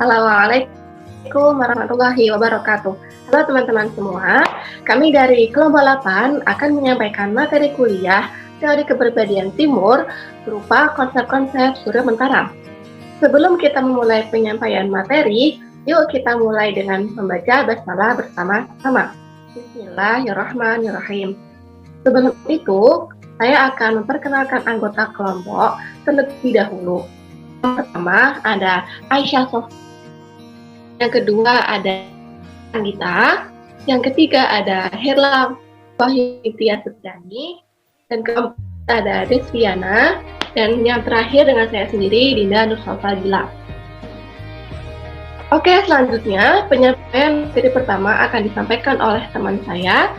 Assalamualaikum warahmatullahi wabarakatuh. Halo teman-teman semua, kami dari kelompok 8 akan menyampaikan materi kuliah teori kepribadian timur berupa konsep-konsep Surya Mentaram. Sebelum kita memulai penyampaian materi, yuk kita mulai dengan membaca basmalah bersama-sama. Bismillahirrahmanirrahim. Sebelum itu, saya akan memperkenalkan anggota kelompok terlebih dahulu. Yang pertama ada Aisyah Sof. Yang kedua ada Anggita. Yang ketiga ada Herla Wahyutia Sejani. Dan keempat ada Desviana. Dan yang terakhir dengan saya sendiri, Dinda Nursalsabila. Oke, selanjutnya penyampaian materi pertama akan disampaikan oleh teman saya.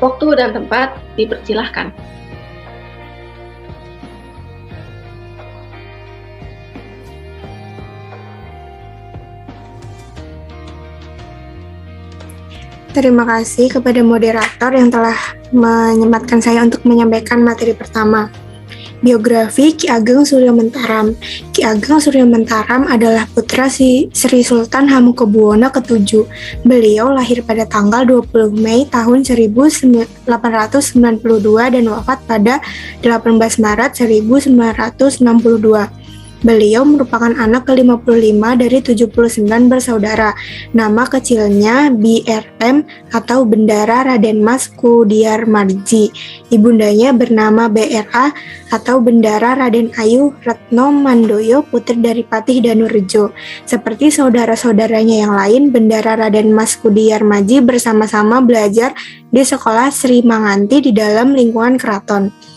Waktu dan tempat dipersilahkan. Terima kasih kepada moderator yang telah menyempatkan saya untuk menyampaikan materi pertama. Biografi Ki Ageng Surya Mentaram. Ki Ageng Surya Mentaram adalah putra Sri Sultan Hamengkubuwono ke-7. Beliau lahir pada tanggal 20 Mei tahun 1892 dan wafat pada 18 Maret 1962. Beliau merupakan anak ke-55 dari 79 bersaudara. Nama kecilnya BRM atau Bendara Raden Mas Kudiarmarji. Ibundanya bernama BRA atau Bendara Raden Ayu Retno Mandoyo, putri dari Patih Danurejo. Seperti saudara-saudaranya yang lain, Bendara Raden Mas Kudiarmarji bersama-sama belajar di sekolah Sri Manganti di dalam lingkungan keraton.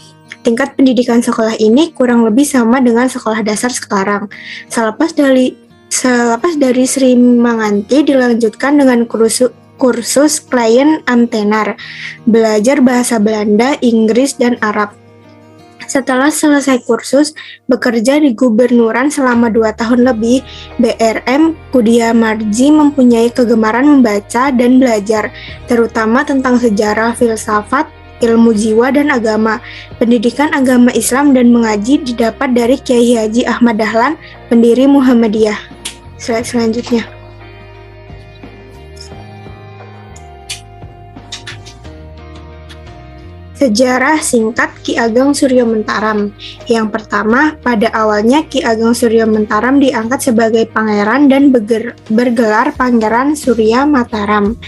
Tingkat pendidikan sekolah ini kurang lebih sama dengan sekolah dasar sekarang. Selepas dari Sri Manganti dilanjutkan dengan kursus klien antenar, belajar bahasa Belanda, Inggris, dan Arab. Setelah selesai kursus, bekerja di gubernuran selama 2 tahun lebih, BRM Kudiarmarji mempunyai kegemaran membaca dan belajar, terutama tentang sejarah, filsafat, ilmu jiwa dan agama. Pendidikan agama Islam dan mengaji didapat dari Kiai Haji Ahmad Dahlan, pendiri Muhammadiyah. Slide selanjutnya. Sejarah singkat Ki Ageng Surya Mentaram. Yang pertama, pada awalnya Ki Ageng Surya Mentaram diangkat sebagai pangeran dan bergelar Pangeran Surya Mataram.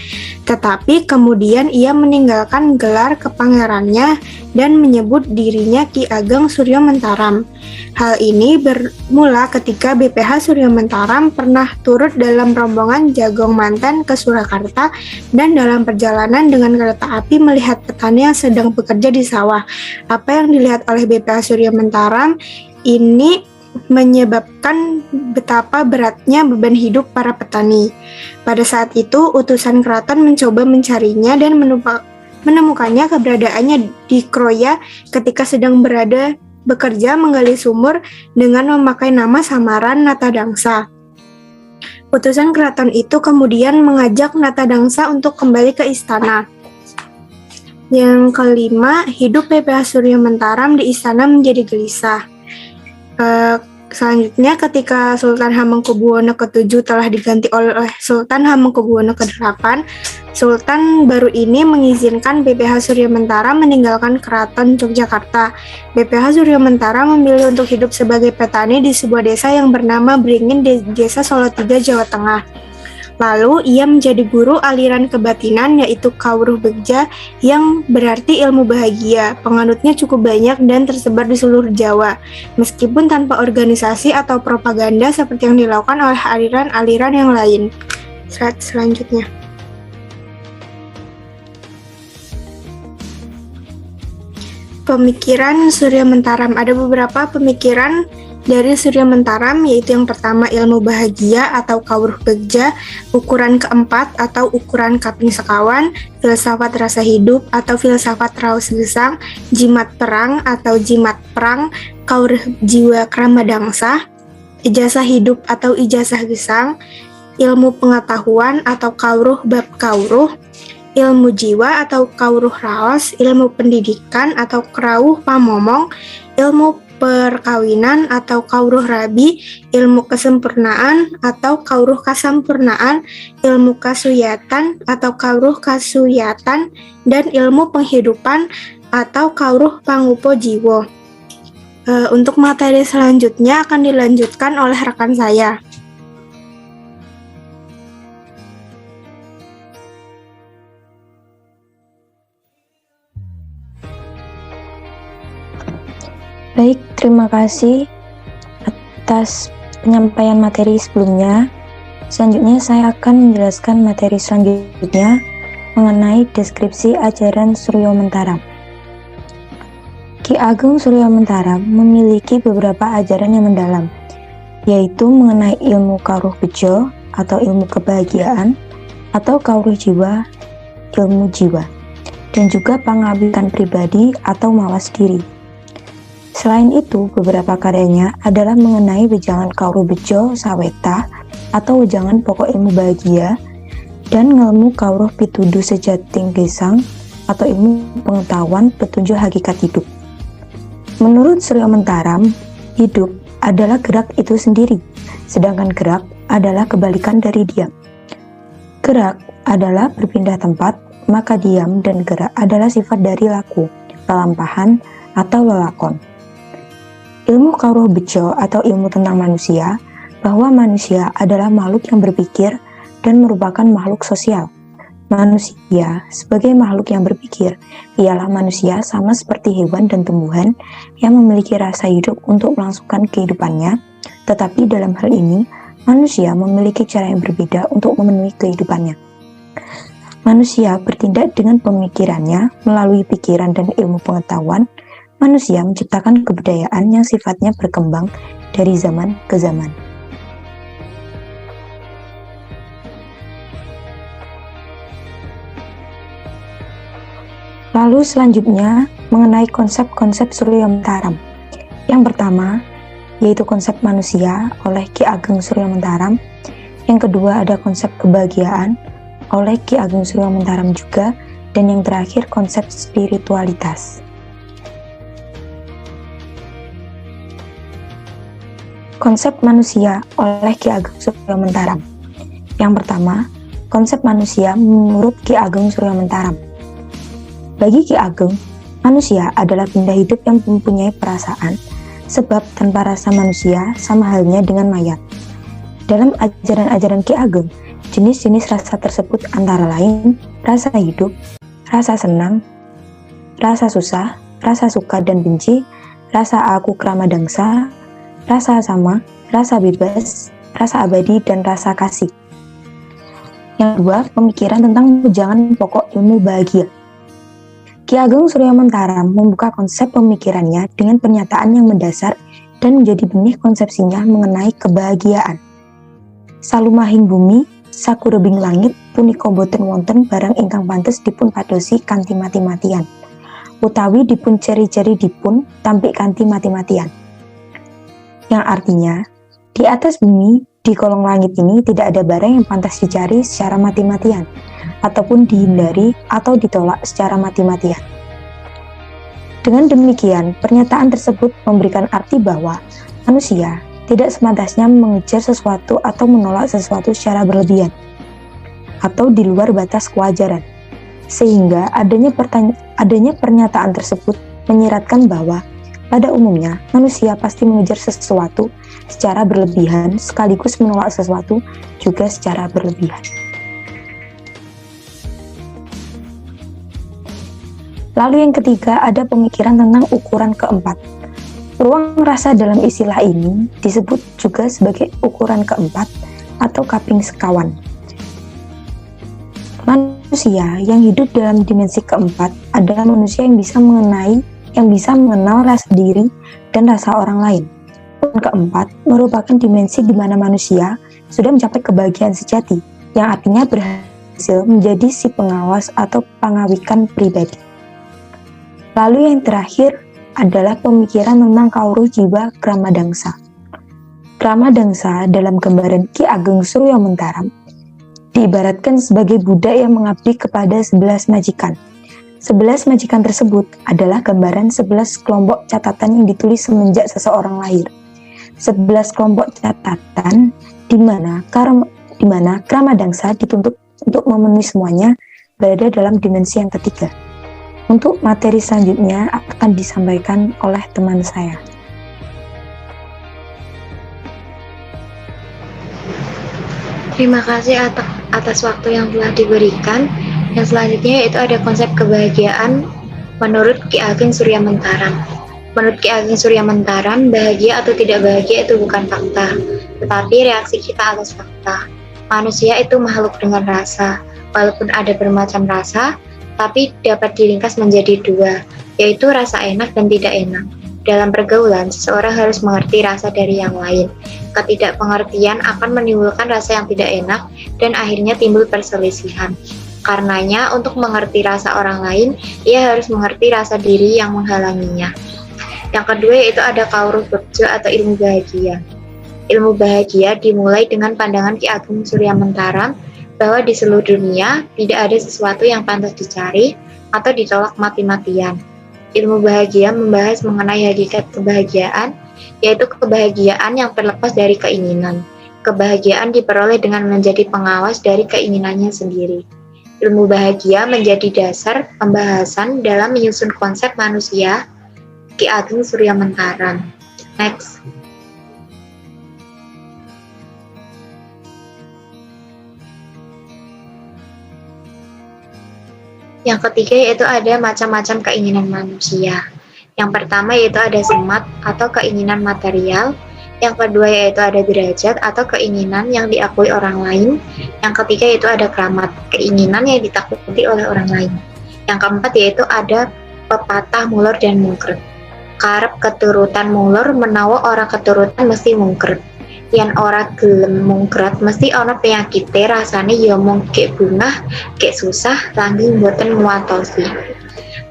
Tetapi kemudian ia meninggalkan gelar kepangerannya dan menyebut dirinya Ki Ageng Surya Mentaram. Hal ini bermula ketika BPH Surya Mentaram pernah turut dalam rombongan Jagong Manten ke Surakarta dan dalam perjalanan dengan kereta api melihat petani yang sedang bekerja di sawah. Apa yang dilihat oleh BPH Surya Mentaram ini menyebabkan betapa beratnya beban hidup para petani. Pada saat itu, utusan keraton mencoba mencarinya dan menemukannya keberadaannya di Kroya ketika sedang bekerja menggali sumur dengan memakai nama samaran Natadangsa. Utusan keraton itu kemudian mengajak Natadangsa untuk kembali ke istana. Yang kelima, hidup BPH Surya Mentaram di istana menjadi gelisah. Selanjutnya, ketika Sultan Hamengkubuwono ke-7 telah diganti oleh Sultan Hamengkubuwono ke-8, Sultan baru ini mengizinkan BPH Surya Mentaram meninggalkan keraton Yogyakarta. BPH Surya Mentaram memilih untuk hidup sebagai petani di sebuah desa yang bernama Beringin di Desa Solotiga, Jawa Tengah. Lalu ia menjadi guru aliran kebatinan yaitu Kawruh Begja yang berarti ilmu bahagia. Penganutnya cukup banyak dan tersebar di seluruh Jawa, meskipun tanpa organisasi atau propaganda seperti yang dilakukan oleh aliran-aliran yang lain. Slide selanjutnya. Pemikiran Surya Mentaram. Ada beberapa pemikiran dari Surya Mentaram, yaitu yang pertama ilmu bahagia atau Kawruh Begja, ukuran keempat atau ukuran kaping sekawan, filsafat rasa hidup atau filsafat raos gesang, jimat perang atau jimat perang, Kawruh jiwa kramadangsa, ijazah hidup atau ijazah gesang, ilmu pengetahuan atau Kawruh bab Kawruh, ilmu jiwa atau Kawruh raos, ilmu pendidikan atau Krawuh pamomong, ilmu perkawinan atau kawruh rabi, ilmu kesempurnaan atau kawruh kasampurnaan, ilmu kasuyatan atau kawruh kasuyatan, dan ilmu penghidupan atau kawruh pangupo jiwo. Untuk materi selanjutnya akan dilanjutkan oleh rekan saya. Baik, terima kasih atas penyampaian materi sebelumnya. Selanjutnya saya akan menjelaskan materi selanjutnya mengenai deskripsi ajaran Suryo Mentaram. Ki Ageng Suryo Mentaram memiliki beberapa ajaran yang mendalam, yaitu mengenai ilmu kawruh bejo atau ilmu kebahagiaan, atau kawruh jiwa, ilmu jiwa, dan juga pangawikan pribadi atau mawas diri. Selain itu, beberapa karyanya adalah mengenai wejangan kawruh bejo saweta atau wejangan pokok ilmu bahagia, dan ngelmu kawruh pituduh sejating gesang atau ilmu pengetahuan petunjuk hakikat hidup. Menurut Suryo Mentaram, hidup adalah gerak itu sendiri, sedangkan gerak adalah kebalikan dari diam. Gerak adalah berpindah tempat, maka diam dan gerak adalah sifat dari laku, pelampahan, atau lelakon. Ilmu kawruh bejo atau ilmu tentang manusia, bahwa manusia adalah makhluk yang berpikir dan merupakan makhluk sosial. Manusia sebagai makhluk yang berpikir, ialah manusia sama seperti hewan dan tumbuhan yang memiliki rasa hidup untuk melangsungkan kehidupannya, tetapi dalam hal ini, manusia memiliki cara yang berbeda untuk memenuhi kehidupannya. Manusia bertindak dengan pemikirannya melalui pikiran dan ilmu pengetahuan. Manusia menciptakan kebudayaan yang sifatnya berkembang dari zaman ke zaman. Lalu selanjutnya mengenai konsep-konsep Suryo Mentaram. Yang pertama yaitu konsep manusia oleh Ki Ageng Suryo Mentaram. Yang kedua ada konsep kebahagiaan oleh Ki Ageng Suryo Mentaram juga, dan yang terakhir konsep spiritualitas. Konsep manusia oleh Ki Ageng Suryo Mentaram. Yang pertama, konsep manusia menurut Ki Ageng Suryo Mentaram. Bagi Ki Ageng, manusia adalah benda hidup yang mempunyai perasaan, sebab tanpa rasa manusia sama halnya dengan mayat. Dalam ajaran-ajaran Ki Ageng, jenis-jenis rasa tersebut antara lain rasa hidup, rasa senang, rasa susah, rasa suka dan benci, rasa aku krama dangsa, rasa sama, rasa bebas, rasa abadi, dan rasa kasih. Yang kedua, pemikiran tentang wejangan pokok ilmu bahagia. Ki Ageng Suryo Mentaram membuka konsep pemikirannya dengan pernyataan yang mendasar dan menjadi benih konsepsinya mengenai kebahagiaan. Salumahing bumi, sakurebing langit, punika boten wonten barang ingkang pantes dipun padosi kanthi mati-matian, utawi dipun ceri-ceri dipun tampik kanthi mati-matian. Yang artinya, di atas bumi, di kolong langit ini tidak ada barang yang pantas dicari secara mati-matian, ataupun dihindari atau ditolak secara mati-matian. Dengan demikian, pernyataan tersebut memberikan arti bahwa manusia tidak sepantasnya mengejar sesuatu atau menolak sesuatu secara berlebihan, atau di luar batas kewajaran, sehingga adanya pernyataan tersebut menyiratkan bahwa pada umumnya, manusia pasti mengejar sesuatu secara berlebihan sekaligus menolak sesuatu juga secara berlebihan. Lalu yang ketiga ada pemikiran tentang ukuran keempat. Ruang rasa dalam istilah ini disebut juga sebagai ukuran keempat atau kaping sekawan. Manusia yang hidup dalam dimensi keempat adalah manusia yang bisa mengenal rasa diri dan rasa orang lain. Ukuran keempat merupakan dimensi di mana manusia sudah mencapai kebahagiaan sejati, yang artinya berhasil menjadi si pengawas atau pangawikan pribadi. Lalu yang terakhir adalah pemikiran tentang kawruh jiwa krama dangsa. Krama dangsa dalam gambaran Ki Ageng Suryo Mentaram diibaratkan sebagai budak yang mengabdi kepada 11 majikan. 11 majikan tersebut adalah gambaran 11 kelompok catatan yang ditulis semenjak seseorang lahir. 11 kelompok catatan di mana Kramadangsa dituntut untuk memenuhi semuanya berada dalam dimensi yang ketiga. Untuk materi selanjutnya akan disampaikan oleh teman saya. Terima kasih atas waktu yang telah diberikan. Yang selanjutnya yaitu ada konsep kebahagiaan menurut Ki Ageng Surya Mentaram. Menurut Ki Ageng Surya Mentaram, bahagia atau tidak bahagia itu bukan fakta, tetapi reaksi kita atas fakta. Manusia itu makhluk dengan rasa. Walaupun ada bermacam rasa, tapi dapat diringkas menjadi dua, yaitu rasa enak dan tidak enak. Dalam pergaulan, seseorang harus mengerti rasa dari yang lain. Ketidakpengertian akan menimbulkan rasa yang tidak enak dan akhirnya timbul perselisihan. Karenanya, untuk mengerti rasa orang lain, ia harus mengerti rasa diri yang menghalanginya. Yang kedua yaitu ada Kauruh Bekjo atau ilmu bahagia. Ilmu bahagia dimulai dengan pandangan Ki Ageng Surya Mentaram bahwa di seluruh dunia tidak ada sesuatu yang pantas dicari atau ditolak mati-matian. Ilmu bahagia membahas mengenai hakikat kebahagiaan, yaitu kebahagiaan yang terlepas dari keinginan. Kebahagiaan diperoleh dengan menjadi pengawas dari keinginannya sendiri. Ilmu bahagia menjadi dasar pembahasan dalam menyusun konsep manusia Ki Ageng Surya Mentaram. Next. Yang ketiga yaitu ada macam-macam keinginan manusia. Yang pertama yaitu ada semat atau keinginan material. Yang kedua yaitu ada derajat atau keinginan yang diakui orang lain. Yang ketiga yaitu ada kramat, keinginan yang ditakuti oleh orang lain. Yang keempat yaitu ada pepatah mulur dan mungkret. Karep keturutan mulur menawa ora keturutan mesti mungkret. Yen ora gelem mungkret mesti ana penyakite rasane ya mung kek bungah, kek susah, langgeng boten muatosi.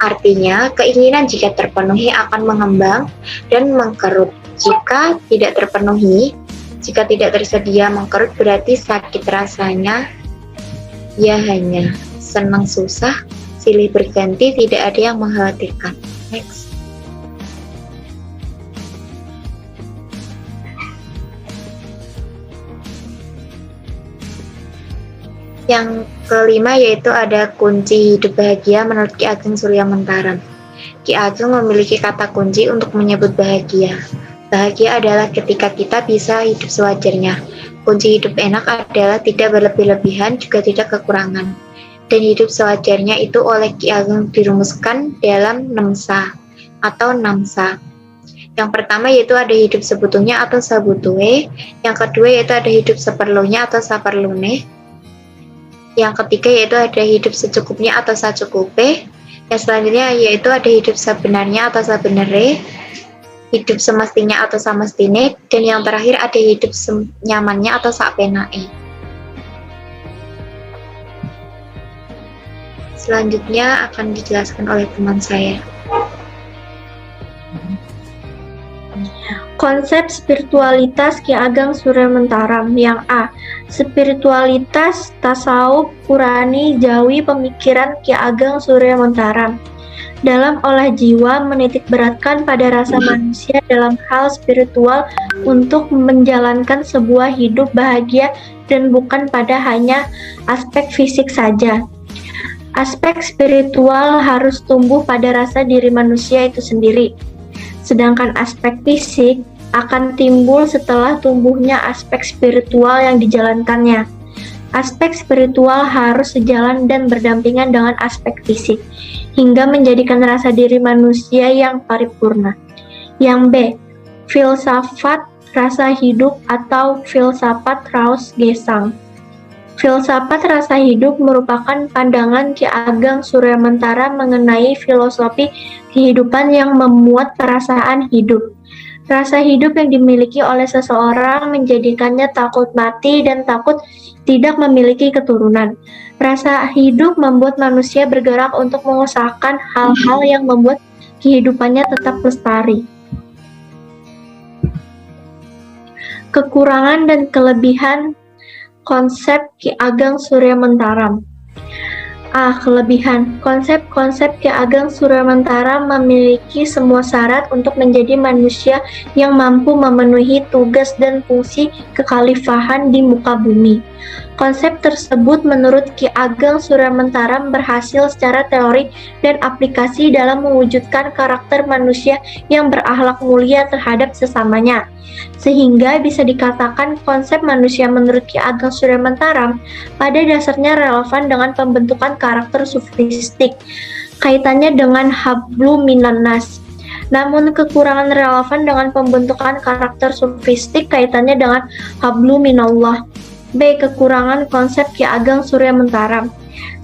Artinya, keinginan jika terpenuhi akan mengembang dan mengkerut. Jika tidak terpenuhi, jika tidak tersedia mengkerut berarti sakit rasanya, ya hanya senang susah, silih berganti, tidak ada yang mengkhawatirkan. Next. Yang kelima yaitu ada kunci hidup bahagia menurut Ki Ageng Surya Mentaram. Ki Ageng memiliki kata kunci untuk menyebut bahagia. Bahagia adalah ketika kita bisa hidup sewajarnya. Kunci hidup enak adalah tidak berlebih-lebihan, juga tidak kekurangan. Dan hidup sewajarnya itu oleh Ki Ageng dirumuskan dalam nemsa atau namsa. Yang pertama yaitu ada hidup sebetulnya atau sabutue. Yang kedua yaitu ada hidup seperlunya atau saperlune. Yang ketiga yaitu ada hidup secukupnya atau sacukupe. Yang selanjutnya yaitu ada hidup sebenarnya atau sabenere, hidup semestinya atau samestine, dan yang terakhir ada hidup senyamannya atau sapenae. Selanjutnya akan dijelaskan oleh teman saya. Konsep spiritualitas Ki Ageng Surya Mentaram. Yang A. Spiritualitas, tasawuf, Qurani, Jawi, pemikiran Ki Ageng Surya Mentaram. Dalam olah jiwa menitik beratkan pada rasa manusia dalam hal spiritual untuk menjalankan sebuah hidup bahagia dan bukan pada hanya aspek fisik saja. Aspek spiritual harus tumbuh pada rasa diri manusia itu sendiri. Sedangkan aspek fisik akan timbul setelah tumbuhnya aspek spiritual yang dijalankannya. Aspek spiritual harus sejalan dan berdampingan dengan aspek fisik, hingga menjadikan rasa diri manusia yang paripurna. Yang B. Filsafat rasa hidup atau filsafat Raos Gesang. Filsafat rasa hidup merupakan pandangan Ki Ageng Surya Mentaram mengenai filosofi kehidupan yang memuat perasaan hidup. Rasa hidup yang dimiliki oleh seseorang menjadikannya takut mati dan takut tidak memiliki keturunan. Rasa hidup membuat manusia bergerak untuk mengusahakan hal-hal yang membuat kehidupannya tetap lestari. Kekurangan dan kelebihan konsep Ki Ageng Surya Mentaram. Kelebihan. Konsep-konsep Ki Ageng Surya Mentara memiliki semua syarat untuk menjadi manusia yang mampu memenuhi tugas dan fungsi kekhalifahan di muka bumi. Konsep tersebut menurut Ki Ageng Surya Mentara berhasil secara teori dan aplikasi dalam mewujudkan karakter manusia yang berakhlak mulia terhadap sesamanya. Sehingga bisa dikatakan konsep manusia menurut Ki Ageng Surya Mentara pada dasarnya relevan dengan pembentukan karakter sufistik, kaitannya dengan hablu minan nas. Namun kekurangan relevan dengan pembentukan karakter sufistik kaitannya dengan hablu minallah. B. Kekurangan konsep Ki Ageng Surya Mentara.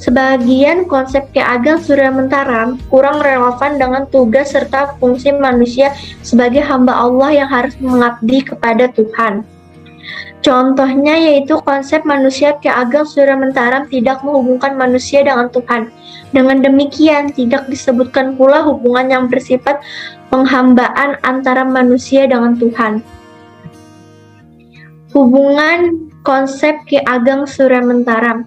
Sebagian konsep Ki Ageng Surya Mentara kurang relevan dengan tugas serta fungsi manusia sebagai hamba Allah yang harus mengabdi kepada Tuhan. Contohnya yaitu konsep manusia Ki Ageng Surya Mentara tidak menghubungkan manusia dengan Tuhan. Dengan demikian, tidak disebutkan pula hubungan yang bersifat penghambaan antara manusia dengan Tuhan. Hubungan konsep Ki Ageng Surya Mentara.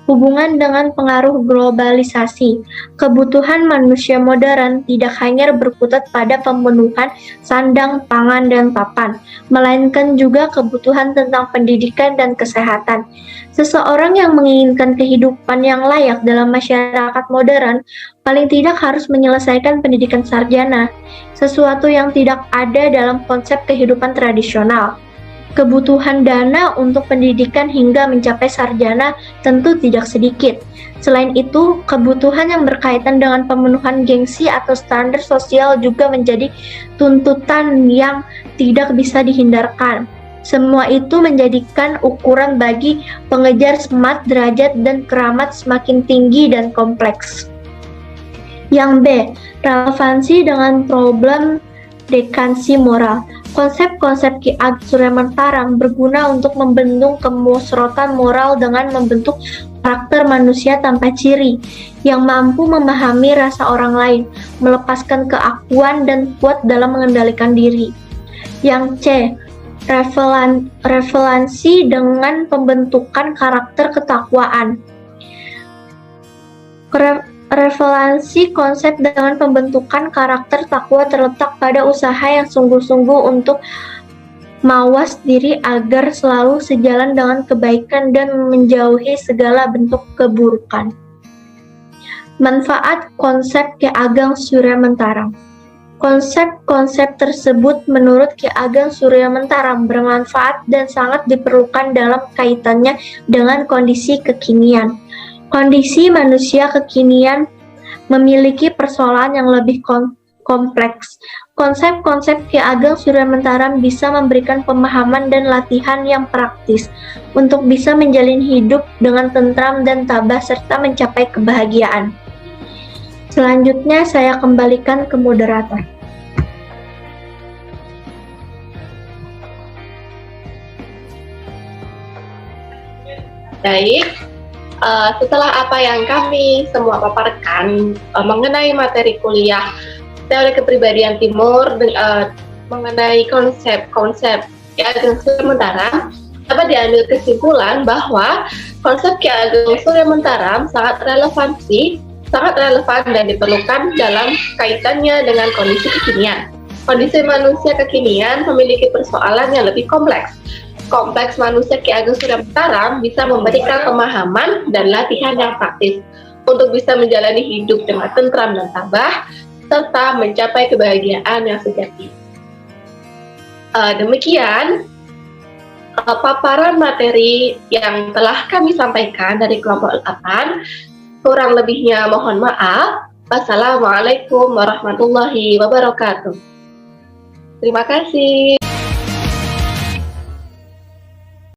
Hubungan dengan pengaruh globalisasi. Kebutuhan manusia modern tidak hanya berkutat pada pemenuhan sandang, pangan, dan papan, melainkan juga kebutuhan tentang pendidikan dan kesehatan. Seseorang yang menginginkan kehidupan yang layak dalam masyarakat modern, paling tidak harus menyelesaikan pendidikan sarjana, sesuatu yang tidak ada dalam konsep kehidupan tradisional. Kebutuhan dana untuk pendidikan hingga mencapai sarjana tentu tidak sedikit. Selain itu, kebutuhan yang berkaitan dengan pemenuhan gengsi atau standar sosial juga menjadi tuntutan yang tidak bisa dihindarkan. Semua itu menjadikan ukuran bagi pengejar semat, derajat, dan keramat semakin tinggi dan kompleks. Yang B. Relevansi dengan problem dekansi moral. Konsep-konsep Ki Ageng Surya Mentara berguna untuk membendung kemusrotan moral dengan membentuk karakter manusia tanpa ciri, yang mampu memahami rasa orang lain, melepaskan keakuan dan kuat dalam mengendalikan diri. Yang C. Relevansi dengan pembentukan karakter ketakwaan. Relevansi konsep dengan pembentukan karakter takwa terletak pada usaha yang sungguh-sungguh untuk mawas diri agar selalu sejalan dengan kebaikan dan menjauhi segala bentuk keburukan. Manfaat konsep Ki Ageng Surya Mentara. Konsep-konsep tersebut menurut Ki Ageng Surya Mentara bermanfaat dan sangat diperlukan dalam kaitannya dengan kondisi kekinian. Kondisi manusia kekinian memiliki persoalan yang lebih kompleks. Konsep-konsep Ki Ageng Surya Mentara bisa memberikan pemahaman dan latihan yang praktis untuk bisa menjalin hidup dengan tentram dan tabah serta mencapai kebahagiaan. Selanjutnya saya kembalikan ke moderator. Baik. Setelah apa yang kami semua paparkan mengenai materi kuliah teori kepribadian timur mengenai konsep-konsep Ki Ageng Surya Mentara, dapat diambil kesimpulan bahwa konsep Ki Ageng Surya Mentara sangat relevan dan diperlukan dalam kaitannya dengan kondisi kekinian. Kondisi manusia kekinian memiliki persoalan yang lebih kompleks. Kompleks manusia Ki Ageng Surya Mentara bisa memberikan pemahaman dan latihan yang praktis untuk bisa menjalani hidup dengan tentram dan tabah serta mencapai kebahagiaan yang sejati. Demikian paparan materi yang telah kami sampaikan dari kelompok 8. Kurang lebihnya mohon maaf. Wassalamualaikum warahmatullahi wabarakatuh. Terima kasih.